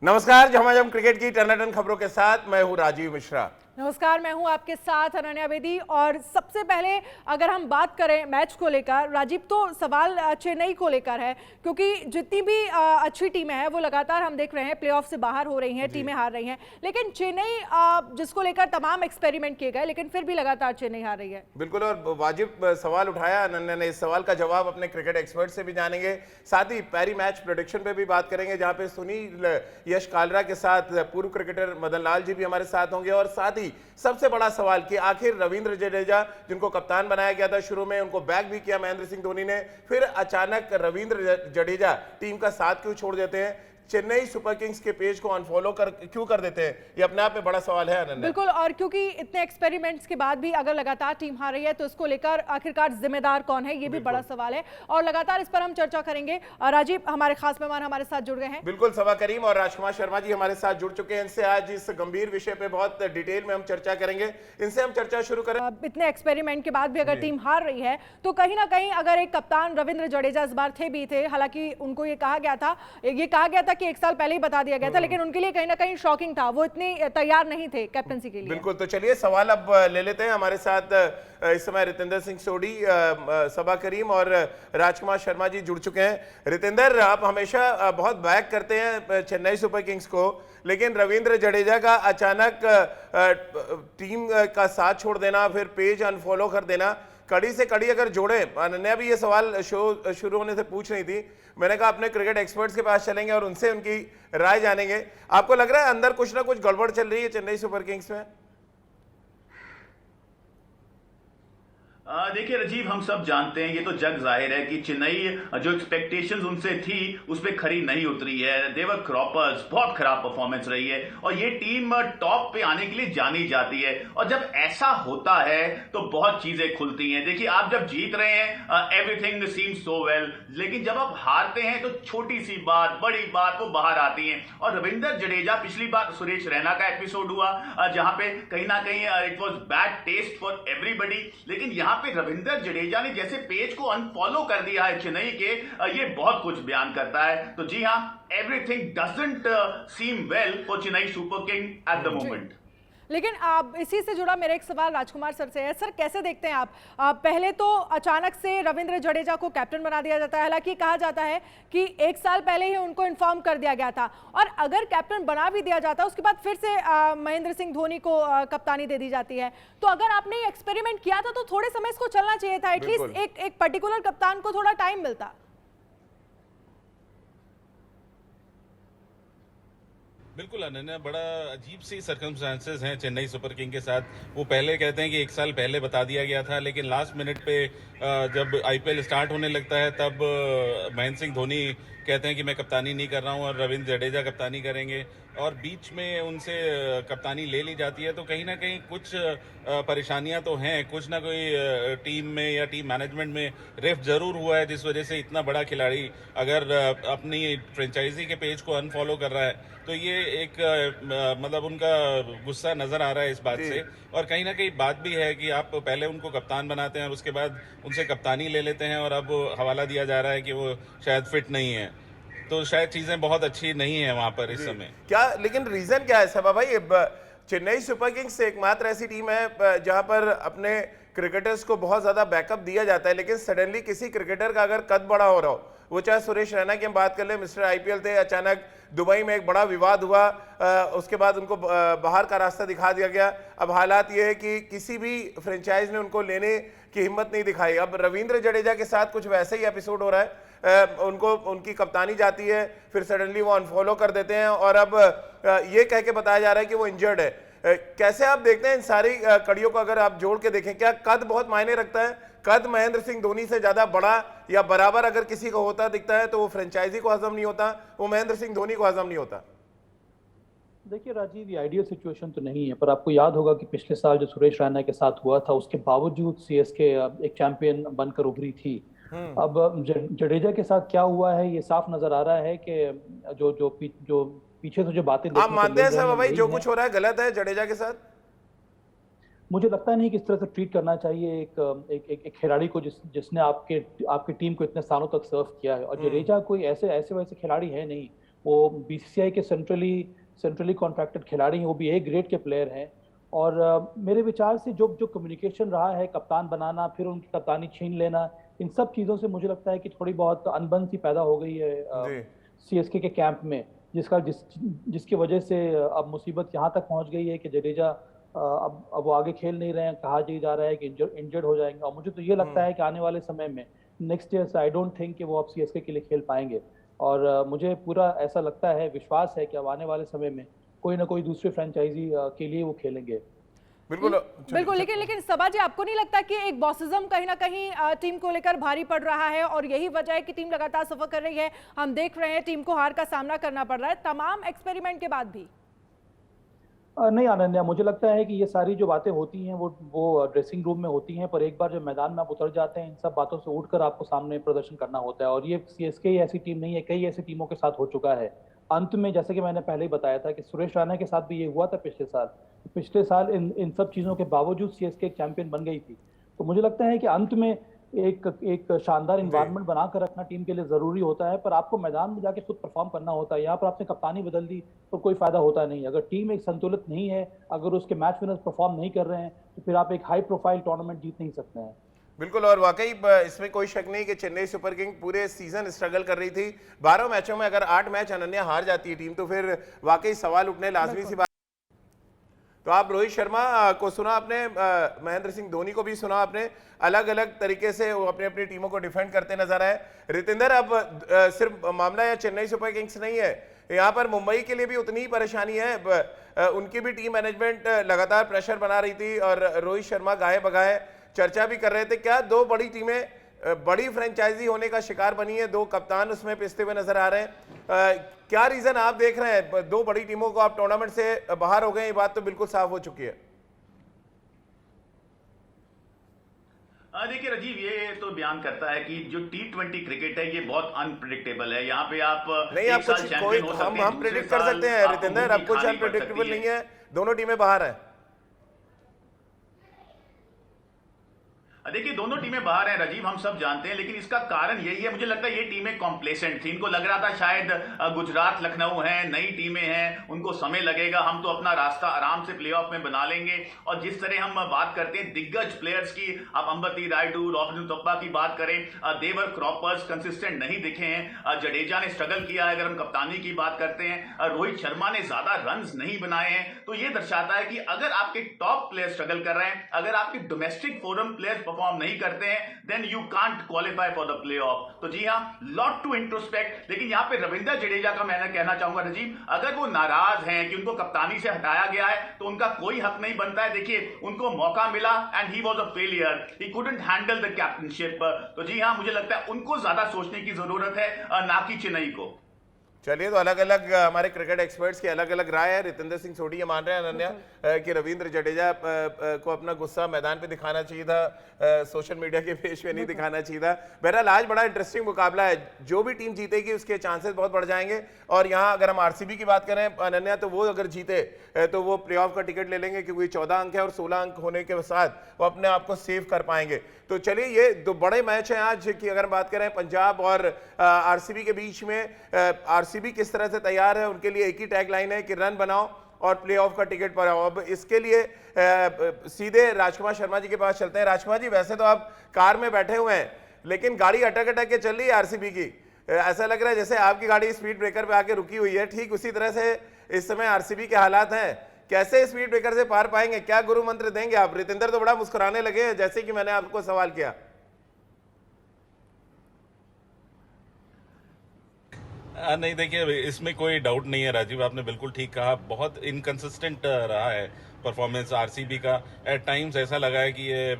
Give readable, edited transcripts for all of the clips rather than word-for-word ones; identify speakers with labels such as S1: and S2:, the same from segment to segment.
S1: नमस्कार, झमाझम क्रिकेट की टनाटन खबरों के साथ मैं हूं राजीव मिश्रा।
S2: नमस्कार, मैं हूं आपके साथ अनन्या बेदी। और सबसे पहले अगर हम बात करें मैच को लेकर राजीव, तो सवाल चेन्नई को लेकर है, क्योंकि जितनी भी अच्छी टीमें हैं वो लगातार हम देख रहे हैं प्लेऑफ से बाहर हो रही हैं, टीमें हार रही हैं, लेकिन चेन्नई जिसको लेकर तमाम एक्सपेरिमेंट किए गए, लेकिन फिर भी लगातार चेन्नई हार रही है।
S1: बिल्कुल, और वाजिब सवाल उठाया अनन्या ने। इस सवाल का जवाब अपने क्रिकेट एक्सपर्ट से भी जानेंगे, साथ ही पैरी मैच प्रेडिक्शन पे भी बात करेंगे, जहां पे सुनील यश कालरा के साथ पूर्व क्रिकेटर मदन लाल जी भी हमारे साथ होंगे। और साथ ही सबसे बड़ा सवाल कि आखिर रविंद्र जडेजा, जिनको कप्तान बनाया गया था शुरू में, उनको बैक भी किया महेंद्र सिंह धोनी ने, फिर अचानक रविंद्र जडेजा टीम का साथ क्यों छोड़ देते हैं, चेन्नई सुपर किंग्स के पेज को अनफॉलो क्यों कर देते हैं, ये अपने आप में बड़ा सवाल है अनन्या।
S2: बिल्कुल, और क्योंकि इतने एक्सपेरिमेंट्स के बाद भी अगर लगातार टीम हार रही है तो इसको लेकर आखिरकार जिम्मेदार कौन है, ये भी बड़ा सवाल है, और लगातार इस पर हम चर्चा करेंगे। राजीव, हमारे खास मेहमान हमारे साथ जुड़ गए हैं।
S1: बिल्कुल, सबा करीम और राजकुमार शर्मा जी हमारे साथ जुड़ चुके हैं। इनसे आज इस गंभीर विषय पे बहुत डिटेल में हम चर्चा करेंगे। इनसे हम चर्चा शुरू करें।
S2: इतने एक्सपेरिमेंट के बाद भी अगर टीम हार रही है तो कहीं ना कहीं अगर एक कप्तान रविंद्र जडेजा इस बार थे, हालांकि उनको ये कहा गया था कि 1 साल पहले ही बता दिया गया था, लेकिन उनके लिए कहीं ना कहीं शॉकिंग था, वो इतने तैयार नहीं थे कैप्टनसी के लिए।
S1: बिल्कुल, तो चलिए सवाल अब ले लेते हैं। हमारे साथ इस समय रितेंद्र सिंह सोडी, सबा करीम और राजकुमार शर्मा जी जुड़ चुके हैं। रितेंद्र, आप हमेशा बहुत बैक करते हैं चेन्नई सुपर किंग्स को, लेकिन रविंद्र जडेजा का अचानक टीम का साथ छोड़ देना, फिर पेज अनफॉलो कर देना, कड़ी से कड़ी अगर जोड़े, अनन्या भी ये सवाल शो शुरू होने से पूछ रही थी, मैंने कहा अपने क्रिकेट एक्सपर्ट्स के पास चलेंगे और उनसे उनकी राय जानेंगे। आपको लग रहा है अंदर कुछ ना कुछ गड़बड़ चल रही है चेन्नई सुपर किंग्स में?
S3: देखिए राजीव, हम सब जानते हैं, ये तो जग जाहिर है कि चेन्नई जो एक्सपेक्टेशंस उनसे थी उस पर खरी नहीं उतरी है। देवर क्रॉपर्स, बहुत खराब परफॉर्मेंस रही है और ये टीम टॉप पे आने के लिए जानी जाती है, और जब ऐसा होता है तो बहुत चीजें खुलती हैं। देखिए, आप जब जीत रहे हैं एवरीथिंग सीम्स सो वेल, लेकिन जब आप हारते हैं तो छोटी सी बात, बड़ी बात वो बाहर आती है। और रविंद्र जडेजा, पिछली बार सुरेश रैना का एपिसोड हुआ जहां पे कहीं ना कहीं it was bad taste for everybody, लेकिन यहाँ पे रविंद्र जडेजा ने जैसे पेज को अनफॉलो कर दिया है चेन्नई के, ये बहुत कुछ बयान करता है। तो जी हाँ, everything doesn't seam well for Chennai super king at the moment.
S2: लेकिन इसी से जुड़ा मेरा एक सवाल राजकुमार सर से है। सर, कैसे देखते हैं आप, पहले तो अचानक से रविंद्र जडेजा को कैप्टन बना दिया जाता है, हालांकि कहा जाता है कि 1 साल पहले ही उनको इन्फॉर्म कर दिया गया था, और अगर कैप्टन बना भी दिया जाता उसके बाद फिर से महेंद्र सिंह धोनी को कप्तानी दे दी जाती है। तो अगर आपने ये एक्सपेरिमेंट किया था तो थोड़े समय इसको चलना चाहिए था, एटलीस्ट एक पर्टिकुलर कप्तान को थोड़ा टाइम मिलता।
S4: बिल्कुल अनन्या, बड़ा अजीब सी सर्कमस्टांसेस हैं चेन्नई सुपर किंग के साथ। वो पहले कहते हैं कि 1 साल पहले बता दिया गया था, लेकिन लास्ट मिनट पे जब आईपीएल स्टार्ट होने लगता है तब महेंद्र सिंह धोनी कहते हैं कि मैं कप्तानी नहीं कर रहा हूं और रविंद्र जडेजा कप्तानी करेंगे, और बीच में उनसे कप्तानी ले ली जाती है। तो कहीं ना कहीं कुछ परेशानियां तो हैं, कुछ ना कोई टीम में या टीम मैनेजमेंट में रिफ्ट जरूर हुआ है, जिस वजह से इतना बड़ा खिलाड़ी अगर अपनी फ्रेंचाइजी के पेज को अनफॉलो कर रहा है तो ये एक मतलब उनका गुस्सा नजर आ रहा है इस बात से। और कहीं ना कहीं बात भी है कि आप पहले उनको कप्तान बनाते हैं और उसके बाद उनसे कप्तानी ले लेते हैं, और अब हवाला दिया जा रहा है कि वो शायद फिट नहीं है, तो शायद चीजें बहुत अच्छी नहीं है वहां पर इस समय।
S1: क्या, लेकिन रीजन क्या है सबा भाई? चेन्नई सुपर किंग्स एक मात्र ऐसी टीम है जहां पर अपने क्रिकेटर्स को बहुत ज्यादा बैकअप दिया जाता है, लेकिन सडनली किसी क्रिकेटर का अगर कद बड़ा हो रहा हो, वो चाहे सुरेश रैना की हम बात कर ले, मिस्टर आईपीएल थे, अचानक दुबई में एक बड़ा विवाद हुआ, उसके बाद उनको बाहर का रास्ता दिखा दिया गया। अब हालात ये है कि किसी भी फ्रेंचाइज ने उनको लेने की हिम्मत नहीं दिखाई। अब रविंद्र जडेजा के साथ कुछ वैसे ही एपिसोड हो रहा है, उनको उनकी कप्तानी जाती है, फिर सडनली वो अनफॉलो कर देते हैं, और अब ये कह के बताया जा रहा है कि वो इंजर्ड है। कैसे आप देखते हैं इन सारी कड़ियों को अगर आप जोड़ के देखें? क्या कद बहुत मायने रखता है? कद महेंद्र सिंह धोनी से ज्यादा बड़ा या बराबर अगर किसी को होता दिखता है तो वो फ्रेंचाइजी को हजम नहीं होता, वो महेंद्र सिंह धोनी को हजम नहीं होता।
S5: देखिए राजीव, ये आइडियल सिचुएशन तो नहीं है, पर आपको याद होगा कि पिछले साल जो सुरेश रैना के साथ हुआ था उसके बावजूद सीएसके एक चैंपियन बनकर उभरी थी। अब जडेजा के साथ क्या हुआ है ये साफ नजर आ रहा है कि जो पीछे से जो बातें
S1: आप मानते हैं सब भाई जो कुछ हो रहा है गलत है जडेजा के साथ?
S5: मुझे लगता नहीं कि इस तरह से ट्रीट करना चाहिए एक खिलाड़ी को जिसने आपकी टीम को इतने सालों तक सर्व किया है। और जडेजा कोई ऐसे वैसे खिलाड़ी है नहीं वो बीसीसीआई के सेंट्रली कॉन्ट्रैक्टेड खिलाड़ी हैं, वो भी ए ग्रेड के प्लेयर हैं। और मेरे विचार से जो जो कम्युनिकेशन रहा है, कप्तान बनाना, फिर उनकी कप्तानी छीन लेना, इन सब चीज़ों से मुझे लगता है कि थोड़ी बहुत अनबन सी पैदा हो गई है सीएसके के कैंप में, जिसकी वजह से अब मुसीबत यहाँ तक पहुँच गई है कि जडेजा अब वो आगे खेल नहीं रहे हैं। कहा जा रहा है कि इंजर्ड हो जाएंगे, और मुझे तो ये लगता है कि आने वाले समय में नेक्स्ट ईयर से आई डोंट थिंक कि वो अब सीएसके के लिए खेल पाएंगे। और मुझे पूरा ऐसा लगता है, विश्वास है कि अब आने वाले समय में कोई ना कोई दूसरे फ्रेंचाइजी के लिए वो खेलेंगे।
S2: बिल्कुल बिल्कुल, लेकिन सबा जी, आपको नहीं लगता कि एक बॉसिज्म कहीं ना कहीं टीम को लेकर भारी पड़ रहा है, और यही वजह है कि टीम लगातार सफर कर रही है? हम देख रहे हैं टीम को हार का सामना करना पड़ रहा है तमाम एक्सपेरिमेंट के बाद भी।
S5: नहीं अनन्या, मुझे लगता है कि ये सारी जो बातें होती हैं वो ड्रेसिंग रूम में होती हैं, पर एक बार जब मैदान में आप उतर जाते हैं, इन सब बातों से उठकर आपको सामने प्रदर्शन करना होता है। और ये सीएसके ऐसी टीम नहीं है, कई ऐसी टीमों के साथ हो चुका है। अंत में जैसे कि मैंने पहले ही बताया था कि सुरेश रैना के साथ भी ये हुआ था पिछले साल इन सब चीज़ों के बावजूद सीएसके एक चैंपियन बन गई थी। तो मुझे लगता है कि अंत में एक शानदार इन्वायरमेंट बनाकर रखना टीम के लिए जरूरी होता है, पर आपको मैदान में जाके खुद परफॉर्म करना होता है। यहाँ पर आपने कप्तानी बदल दी तो कोई फायदा होता नहीं। अगर टीम एक संतुलित नहीं है, अगर उसके मैच विनर्स परफॉर्म नहीं कर रहे हैं, तो फिर आप एक हाई प्रोफाइल टूर्नामेंट जीत नहीं सकते हैं।
S1: बिल्कुल, और वाकई इसमें कोई शक नहीं कि चेन्नई सुपर किंग पूरे सीजन स्ट्रगल कर रही थी। 12 मैचों में अगर 8 मैच अनन्या हार जाती है टीम, तो फिर वाकई सवाल उठने लाजमी सी बात। तो आप रोहित शर्मा को सुना आपने, महेंद्र सिंह धोनी को भी सुना आपने, अलग अलग तरीके से वो अपनी अपनी टीमों को डिफेंड करते नजर आए। रितेंद्र, अब सिर्फ मामला या चेन्नई सुपर किंग्स नहीं है, यहाँ पर मुंबई के लिए भी उतनी ही परेशानी है। उनकी भी टीम मैनेजमेंट लगातार प्रेशर बना रही थी, और रोहित शर्मा गाहे बगाहे चर्चा भी कर रहे थे। क्या दो बड़ी टीमें बड़ी फ्रेंचाइजी होने का शिकार बनी है? दो कप्तान उसमें पिसते हुए नजर आ रहे हैं। क्या रीजन आप देख रहे हैं? दो बड़ी टीमों को आप टूर्नामेंट से बाहर हो गए, ये बात तो बिल्कुल साफ हो चुकी है।
S3: देखिए राजीव, ये तो बयान करता है कि जो T20 क्रिकेट है ये बहुत अनप्रिडिक्टेबल है। यहाँ पे आप
S1: नहीं, आप कुछ कोई हम प्रिडिक्ट कर सकते हैं रितेंद्र, अब कुछ अनप्रिडिक्टेबल नहीं है, दोनों टीमें बाहर हैं।
S3: देखिए दोनों टीमें बाहर हैं राजीव, हम सब जानते हैं, लेकिन इसका कारण यही है, मुझे लगता है ये टीमें कॉम्प्लेसेंट थी। इनको लग रहा था शायद गुजरात लखनऊ है, नई टीमें हैं, उनको समय लगेगा, हम तो अपना रास्ता आराम से प्लेऑफ में बना लेंगे। और जिस तरह हम बात करते हैं दिग्गज प्लेयर्स की, आप अंबती रायडू, रॉबिन उथप्पा की बात करें, देवर क्रॉपर्स कंसिस्टेंट नहीं दिखे हैं, जडेजा ने स्ट्रगल किया है। अगर हम कप्तानी की बात करते हैं, रोहित शर्मा ने ज्यादा रन्स नहीं बनाए हैं। तो ये दर्शाता है कि अगर आपके टॉप प्लेयर स्ट्रगल कर रहे हैं, अगर आपके डोमेस्टिक फोरम प्लेयर परफॉर्म नहीं करते हैं, then you can't qualify for the playoff. तो जी हां, लॉट टू इंट्रोस्पेक्ट। लेकिन यहां पे रविंद्र जडेजा का मैं कहना चाहूंगा राजीव, अगर वो नाराज हैं कि उनको कप्तानी से हटाया गया है, तो उनका कोई हक नहीं बनता है। देखिए उनको मौका मिला and he was a failure, he couldn't handle the captaincy. तो जी हां, मुझे लगता है उनको ज्यादा सोचने की जरूरत है, ना कि चेन्नई को।
S1: चलिए, तो अलग अलग हमारे क्रिकेट एक्सपर्ट्स की अलग अलग राय है। रितेंद्र सिंह सोढ़ी ये मान रहे हैं अनन्या कि रविंद्र जडेजा को अपना गुस्सा मैदान पे दिखाना चाहिए था, सोशल मीडिया के पेज पे नहीं दिखाना चाहिए था। बहरहाल आज बड़ा इंटरेस्टिंग मुकाबला है, जो भी टीम जीतेगी उसके चांसेस बहुत बढ़ जाएंगे। और यहाँ अगर हम आरसीबी की बात करें अनन्या, तो वो अगर जीते तो वो प्लेऑफ का टिकट ले लेंगे, क्योंकि 14 अंक है और 16 अंक होने के साथ वो अपने आप को सेव कर पाएंगे। तो चलिए, ये दो बड़े मैच हैं आज की। अगर हम बात करें पंजाब और आरसीबी के बीच में, आरसीबी किस तरह से तैयार है, उनके लिए एक ही टैगलाइन है कि रन बनाओ और प्लेऑफ का टिकट पर आओ। अब इसके लिए सीधे राजकुमार शर्मा जी के पास चलते हैं। राजकुमार जी, वैसे तो आप कार में बैठे हुए हैं, लेकिन गाड़ी अटक अटक के चल रही है आरसीबी की। ऐसा लग रहा है जैसे आपकी गाड़ी स्पीड ब्रेकर पे आके रुकी हुई है। ठीक उसी तरह से इस समय आरसीबी के हालात हैं। कैसे स्पीड ब्रेकर से पार पाएंगे? क्या गुरु मंत्र देंगे आप? रितेंद्र तो बड़ा मुस्कुराने लगे हैं जैसे कि मैंने आपको सवाल किया।
S4: नहीं, देखिए इसमें कोई डाउट नहीं है राजीव, आपने बिल्कुल ठीक कहा। बहुत इनकंसिस्टेंट रहा है परफॉर्मेंस आरसीबी का। एट टाइम्स ऐसा लगा है कि ये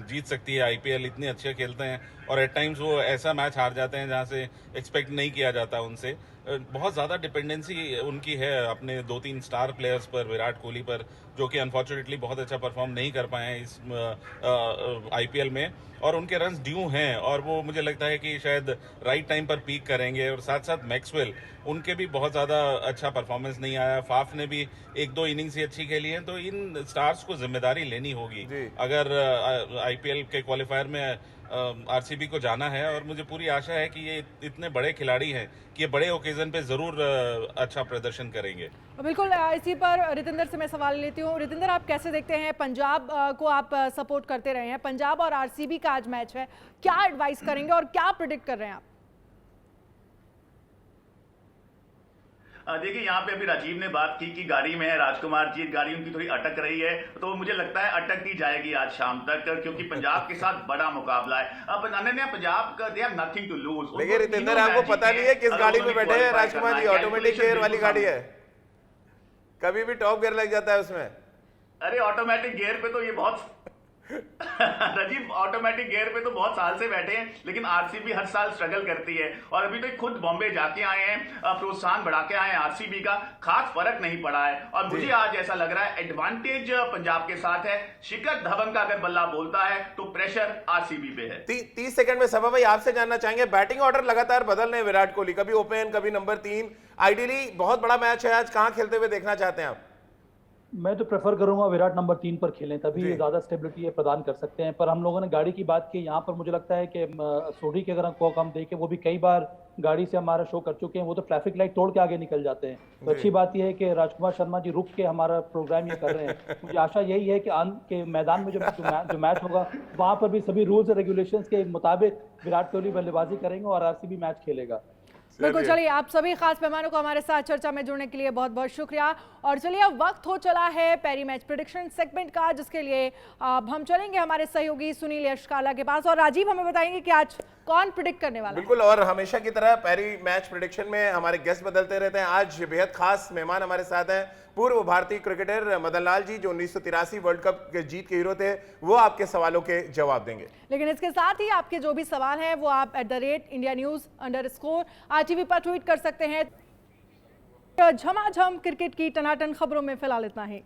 S4: जीत सकती है आईपीएल, इतने अच्छे खेलते हैं, और एट टाइम्स वो ऐसा मैच हार जाते हैं जहां से एक्सपेक्ट नहीं किया जाता उनसे। बहुत ज़्यादा डिपेंडेंसी उनकी है अपने 2-3 स्टार प्लेयर्स पर, विराट कोहली पर, जो कि अनफॉर्चुनेटली बहुत अच्छा परफॉर्म नहीं कर पाए हैं इस आईपीएल में, और उनके रन्स ड्यू हैं, और वो मुझे लगता है कि शायद राइट टाइम पर पीक करेंगे। और साथ साथ मैक्सवेल, उनके भी बहुत ज़्यादा अच्छा परफॉर्मेंस नहीं आया। फाफ ने भी 1-2 इनिंग्स ही अच्छी खेली हैं। तो इन स्टार्स को जिम्मेदारी लेनी होगी। अगर आईपीएल के क्वालिफायर में आरसीबी को जाना है और मुझे पूरी आशा है कि ये इतने बड़े खिलाड़ी हैं कि ये बड़े ओकेजन पे जरूर अच्छा प्रदर्शन करेंगे।
S2: बिल्कुल, इसी पर रितिंदर से मैं सवाल लेती हूँ। रितिंदर, आप कैसे देखते हैं, पंजाब को आप सपोर्ट करते रहे हैं, पंजाब और आरसीबी का आज मैच है, क्या एडवाइस करेंगे और क्या प्रिडिक्ट कर रहे हैं आप?
S3: देखिए, यहाँ पे अभी राजीव ने बात की कि गाड़ी में है राजकुमार जी, गाड़ी उनकी थोड़ी अटक रही है, तो मुझे लगता है अटकती जाएगी आज शाम तक, क्योंकि पंजाब के साथ बड़ा मुकबला है। अब अनन्या, पंजाब का they have nothing to lose.
S1: देखिए रितेंद्र, आपको पता नहीं है किस गाड़ी में बैठे हैं राजकुमार जी, ऑटोमेटिक गियर वाली गाड़ी है, कभी भी टॉप गियर लग जाता है उसमें।
S3: अरे ऑटोमेटिक गियर पे तो ये बहुत राजीव, ऑटोमेटिक गियर पे तो बहुत साल से बैठे हैं, लेकिन आरसीबी हर साल स्ट्रगल करती है और अभी तो खुद बॉम्बे जाके आए हैं, प्रोत्साहन बढ़ा के आए हैं आरसीबी का, खास फर्क नहीं पड़ा है। और मुझे आज ऐसा लग रहा है एडवांटेज पंजाब के साथ है। शिखर धवन का अगर बल्ला बोलता है तो प्रेशर आरसीबी पे है।
S1: 30 सेकंड में सभा भाई आपसे जानना चाहेंगे, बैटिंग ऑर्डर लगातार बदल रहे हैं विराट कोहली, कभी ओपन कभी नंबर 3, आइडियली बहुत बड़ा मैच है आज, कहां खेलते हुए देखना चाहते हैं आप?
S5: मैं तो प्रेफर करूंगा विराट नंबर 3 पर खेलें, तभी ये ज्यादा स्टेबिलिटी प्रदान कर सकते हैं। पर हम लोगों ने गाड़ी की बात की, यहाँ पर मुझे लगता है कि सोडी के अगर हम देखें, वो भी कई बार गाड़ी से हमारा शो कर चुके हैं, वो तो ट्रैफिक लाइट तोड़ के आगे निकल जाते हैं। तो अच्छी बात यह है कि राजकुमार शर्मा जी रुक के हमारा प्रोग्राम ये कर रहे हैं। मुझे आशा यही है कि मैदान में जो मैच होगा वहां पर भी सभी रूल्स और रेगुलेशंस के मुताबिक विराट कोहली बल्लेबाजी करेंगे और आरसीबी मैच खेलेगा।
S2: बिल्कुल, चलिए, आप सभी खास मेहमानों को हमारे साथ चर्चा में जुड़ने के लिए बहुत बहुत शुक्रिया। और चलिए, अब वक्त हो चला है पैरी मैच प्रेडिक्शन सेगमेंट का, जिसके लिए अब हम चलेंगे हमारे सहयोगी सुनील यशकाला के पास और राजीव हमें बताएंगे कि आज कौन प्रिडिक्ट करने वाला है।
S1: बिल्कुल, और हमेशा की तरह पैरी मैच प्रेडिक्शन में हमारे गेस्ट बदलते रहते हैं। आज बेहद खास मेहमान हमारे साथ हैं, पूर्व भारतीय क्रिकेटर मदन लाल जी, जो 1983 वर्ल्ड कप के जीत के हीरो थे, वो आपके सवालों के जवाब देंगे।
S2: लेकिन इसके साथ ही आपके जो भी सवाल हैं वो आप @IndiaNews_RTV पर ट्वीट कर सकते हैं। झमाझम क्रिकेट की टनाटन खबरों में फिलहाल इतना ही।